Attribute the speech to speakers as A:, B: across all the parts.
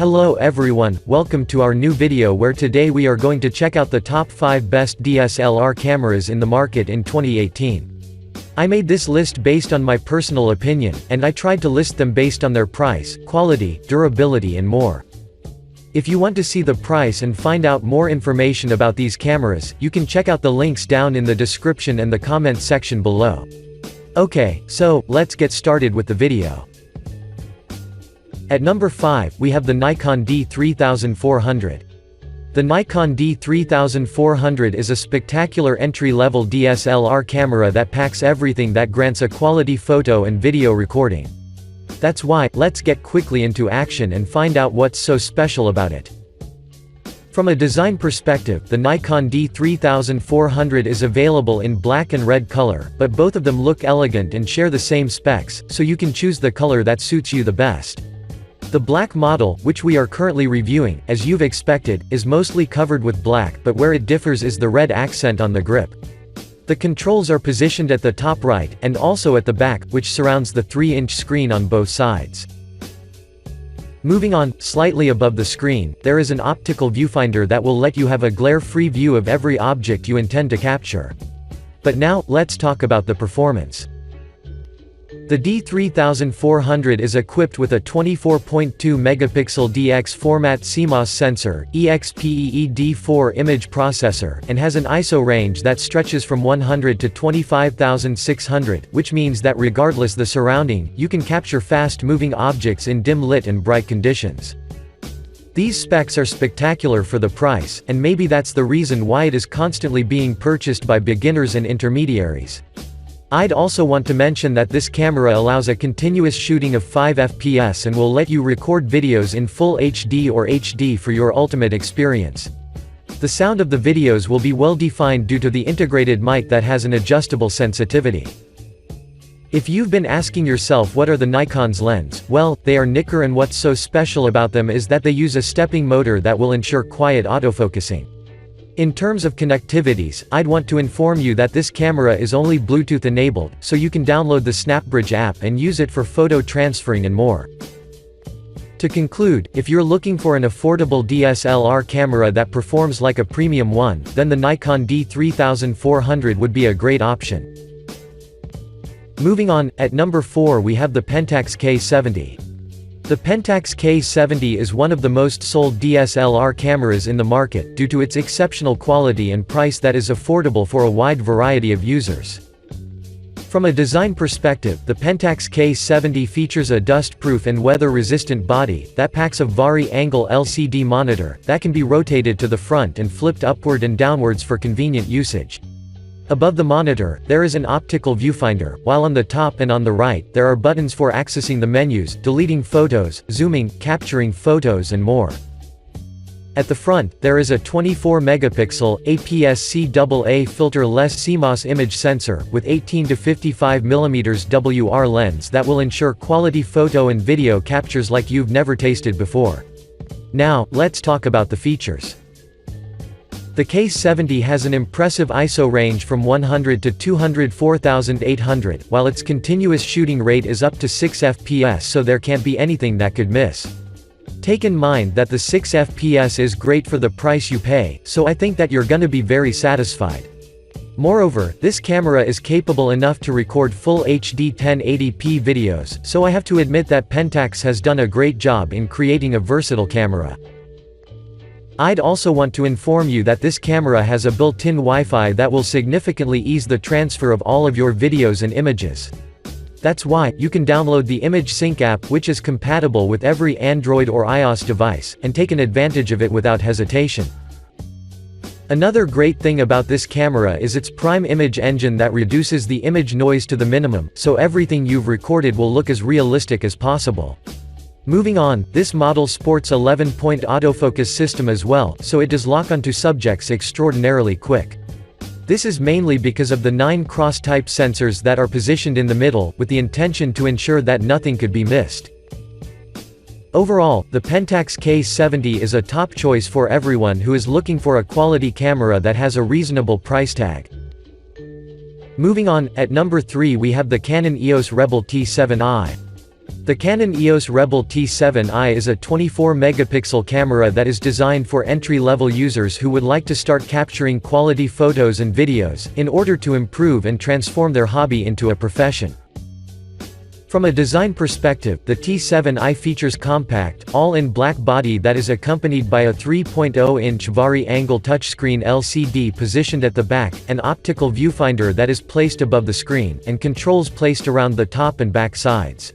A: Hello everyone, welcome to our new video where today we are going to check out the top 5 best DSLR cameras in the market in 2018. I made this list based on my personal opinion, and I tried to list them based on their price, quality, durability and more. If you want to see the price and find out more information about these cameras, you can check out the links down in the description and the comment section below. Okay, so, let's get started with the video. At number 5, we have the Nikon D3400. The Nikon D3400 is a spectacular entry-level DSLR camera that packs everything that grants a quality photo and video recording. That's why, let's get quickly into action and find out what's so special about it. From a design perspective, the Nikon D3400 is available in black and red color, but both of them look elegant and share the same specs, so you can choose the color that suits you the best. The black model, which we are currently reviewing, as you've expected, is mostly covered with black, but where it differs is the red accent on the grip. The controls are positioned at the top right, and also at the back, which surrounds the 3-inch screen on both sides. Moving on, slightly above the screen, there is an optical viewfinder that will let you have a glare-free view of every object you intend to capture. But now, let's talk about the performance. The D3400 is equipped with a 24.2 megapixel DX format CMOS sensor, EXPEED4 image processor, and has an ISO range that stretches from 100 to 25,600, which means that regardless the surrounding, you can capture fast-moving objects in dim-lit and bright conditions. These specs are spectacular for the price, and maybe that's the reason why it is constantly being purchased by beginners and intermediaries. I'd also want to mention that this camera allows a continuous shooting of 5 FPS and will let you record videos in full HD or HD for your ultimate experience. The sound of the videos will be well defined due to the integrated mic that has an adjustable sensitivity. If you've been asking yourself what are the Nikon's lens, well, they are Nikkor, and what's so special about them is that they use a stepping motor that will ensure quiet autofocusing. In terms of connectivities, I'd want to inform you that this camera is only Bluetooth enabled, so you can download the SnapBridge app and use it for photo transferring and more. To conclude, if you're looking for an affordable DSLR camera that performs like a premium one, then the Nikon D3400 would be a great option. Moving on, at number 4 we have the Pentax K70. The Pentax K70 is one of the most sold DSLR cameras in the market, due to its exceptional quality and price that is affordable for a wide variety of users. From a design perspective, the Pentax K70 features a dust-proof and weather-resistant body, that packs a vari-angle LCD monitor, that can be rotated to the front and flipped upward and downwards for convenient usage. Above the monitor, there is an optical viewfinder, while on the top and on the right, there are buttons for accessing the menus, deleting photos, zooming, capturing photos and more. At the front, there is a 24-megapixel, APS-C AA filter-less CMOS image sensor, with 18 to 55 mm WR lens that will ensure quality photo and video captures like you've never tasted before. Now, let's talk about the features. The K70 has an impressive ISO range from 100 to 204,800, while its continuous shooting rate is up to 6 FPS, so there can't be anything that could miss. Take in mind that the 6 FPS is great for the price you pay, so I think that you're gonna be very satisfied. Moreover, this camera is capable enough to record full HD 1080p videos, so I have to admit that Pentax has done a great job in creating a versatile camera. I'd also want to inform you that this camera has a built-in Wi-Fi that will significantly ease the transfer of all of your videos and images. That's why, you can download the Image Sync app, which is compatible with every Android or iOS device, and take an advantage of it without hesitation. Another great thing about this camera is its prime image engine that reduces the image noise to the minimum, so everything you've recorded will look as realistic as possible. Moving on, this model sports 11-point autofocus system as well, so it does lock onto subjects extraordinarily quick. This is mainly because of the 9 cross-type sensors that are positioned in the middle, with the intention to ensure that nothing could be missed. Overall, the Pentax K70 is a top choice for everyone who is looking for a quality camera that has a reasonable price tag. Moving on, at number 3 we have the Canon EOS Rebel T7i. The Canon EOS Rebel T7i is a 24-megapixel camera that is designed for entry-level users who would like to start capturing quality photos and videos, in order to improve and transform their hobby into a profession. From a design perspective, the T7i features compact, all-in-black body that is accompanied by a 3.0-inch vari-angle touchscreen LCD positioned at the back, an optical viewfinder that is placed above the screen, and controls placed around the top and back sides.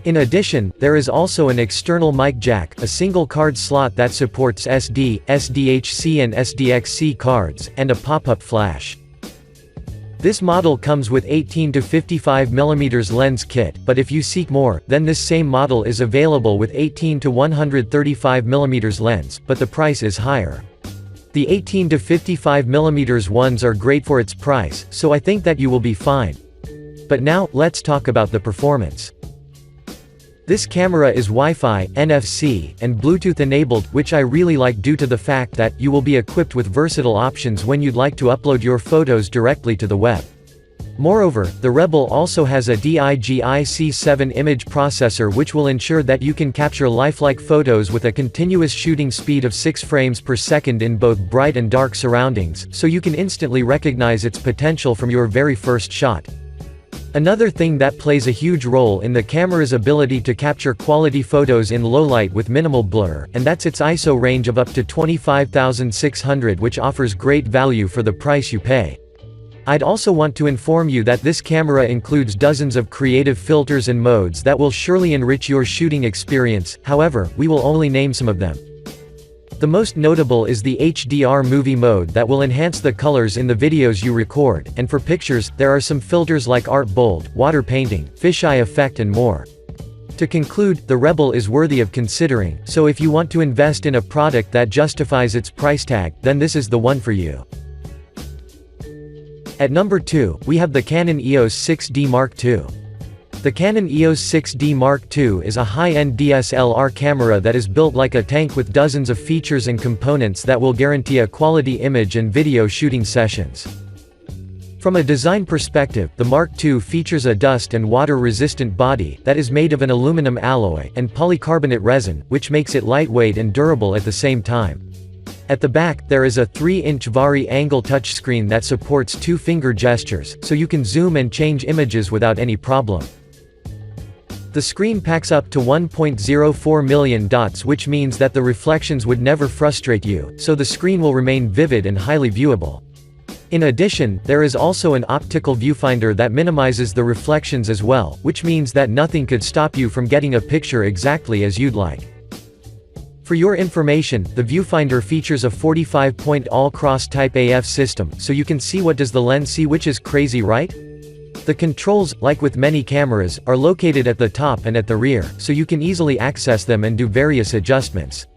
A: In addition, there is also an external mic jack, a single card slot that supports SD, SDHC and SDXC cards, and a pop-up flash. This model comes with 18 to 55mm lens kit, but if you seek more, then this same model is available with 18 to 135mm lens, but the price is higher. The 18 to 55mm ones are great for its price, so I think that you will be fine. But now, let's talk about the performance. This camera is Wi-Fi, NFC, and Bluetooth enabled, which I really like due to the fact that you will be equipped with versatile options when you'd like to upload your photos directly to the web. Moreover, the Rebel also has a DIGIC7 image processor which will ensure that you can capture lifelike photos with a continuous shooting speed of 6 frames per second in both bright and dark surroundings, so you can instantly recognize its potential from your very first shot. Another thing that plays a huge role in the camera's ability to capture quality photos in low light with minimal blur, and that's its ISO range of up to 25,600, which offers great value for the price you pay. I'd also want to inform you that this camera includes dozens of creative filters and modes that will surely enrich your shooting experience, however, we will only name some of them. The most notable is the HDR movie mode that will enhance the colors in the videos you record, and for pictures, there are some filters like art bold, water painting, fisheye effect and more. To conclude, the Rebel is worthy of considering, so if you want to invest in a product that justifies its price tag, then this is the one for you. At number 2, we have the Canon EOS 6D Mark II. The Canon EOS 6D Mark II is a high-end DSLR camera that is built like a tank with dozens of features and components that will guarantee a quality image and video shooting sessions. From a design perspective, the Mark II features a dust and water-resistant body that is made of an aluminum alloy and polycarbonate resin, which makes it lightweight and durable at the same time. At the back, there is a 3-inch vari-angle touchscreen that supports 2-finger gestures, so you can zoom and change images without any problem. The screen packs up to 1.04 million dots, which means that the reflections would never frustrate you, so the screen will remain vivid and highly viewable. In addition, there is also an optical viewfinder that minimizes the reflections as well, which means that nothing could stop you from getting a picture exactly as you'd like. For your information, the viewfinder features a 45-point all-cross Type AF system, so you can see what does the lens see, which is crazy, right? The controls, like with many cameras, are located at the top and at the rear, so you can easily access them and do various adjustments.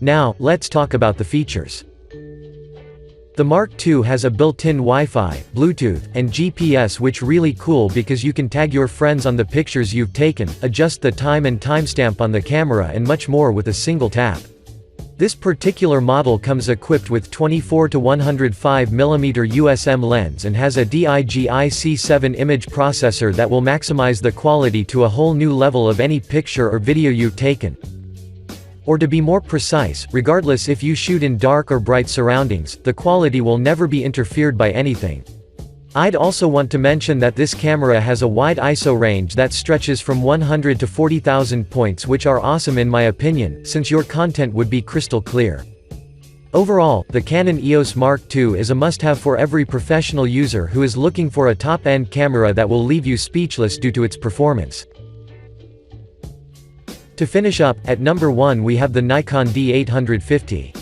A: Now, let's talk about the features. The Mark II has a built-in Wi-Fi, Bluetooth, and GPS, which really cool because you can tag your friends on the pictures you've taken, adjust the time and timestamp on the camera and much more with a single tap. This particular model comes equipped with 24 to 105mm USM lens and has a DIGIC7 image processor that will maximize the quality to a whole new level of any picture or video you've taken. Or to be more precise, regardless if you shoot in dark or bright surroundings, the quality will never be interfered by anything. I'd also want to mention that this camera has a wide ISO range that stretches from 100 to 40,000 points, which are awesome in my opinion, since your content would be crystal clear. Overall, the Canon EOS Mark II is a must-have for every professional user who is looking for a top-end camera that will leave you speechless due to its performance. To finish up, at number 1 we have the Nikon D850.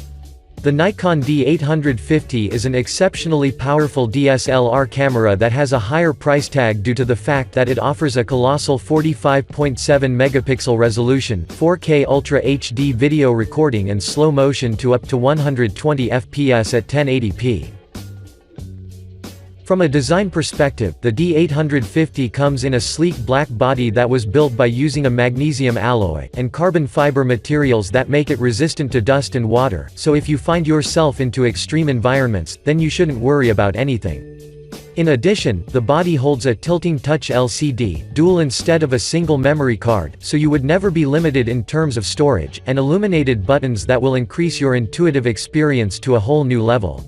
A: The Nikon D850 is an exceptionally powerful DSLR camera that has a higher price tag due to the fact that it offers a colossal 45.7 megapixel resolution, 4K Ultra HD video recording and slow motion to up to 120 fps at 1080p. From a design perspective, the D850 comes in a sleek black body that was built by using a magnesium alloy, and carbon fiber materials that make it resistant to dust and water, so if you find yourself into extreme environments, then you shouldn't worry about anything. In addition, the body holds a tilting touch LCD, dual instead of a single memory card, so you would never be limited in terms of storage, and illuminated buttons that will increase your intuitive experience to a whole new level.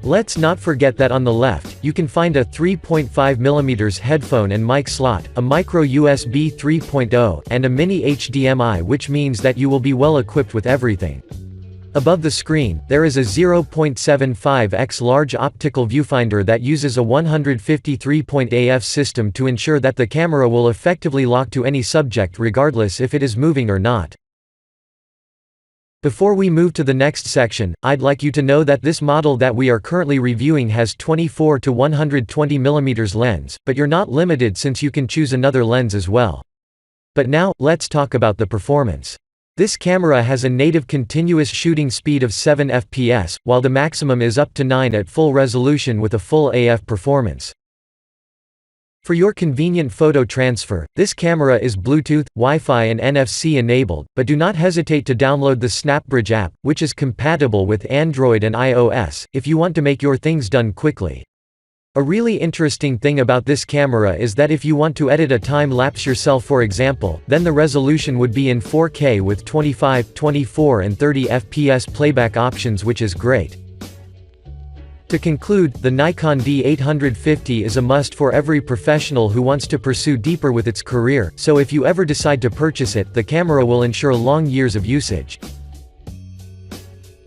A: Let's not forget that on the left, you can find a 3.5mm headphone and mic slot, a micro USB 3.0, and a mini HDMI, which means that you will be well equipped with everything. Above the screen, there is a 0.75x large optical viewfinder that uses a 153-point AF system to ensure that the camera will effectively lock to any subject regardless if it is moving or not. Before we move to the next section, I'd like you to know that this model that we are currently reviewing has 24 to 120mm lens, but you're not limited since you can choose another lens as well. But now, let's talk about the performance. This camera has a native continuous shooting speed of 7 fps, while the maximum is up to 9 at full resolution with a full AF performance. For your convenient photo transfer, this camera is Bluetooth, Wi-Fi and NFC enabled, but do not hesitate to download the SnapBridge app, which is compatible with Android and iOS, if you want to make your things done quickly. A really interesting thing about this camera is that if you want to edit a time-lapse yourself for example, then the resolution would be in 4K with 25, 24 and 30 fps playback options, which is great. To conclude, the Nikon D850 is a must for every professional who wants to pursue deeper with its career, so if you ever decide to purchase it, the camera will ensure long years of usage.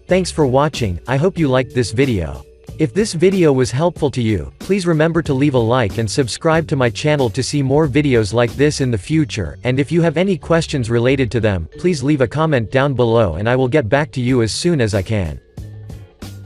A: Thanks for watching, I hope you liked this video. If this video was helpful to you, please remember to leave a like and subscribe to my channel to see more videos like this in the future, and if you have any questions related to them, please leave a comment down below and I will get back to you as soon as I can.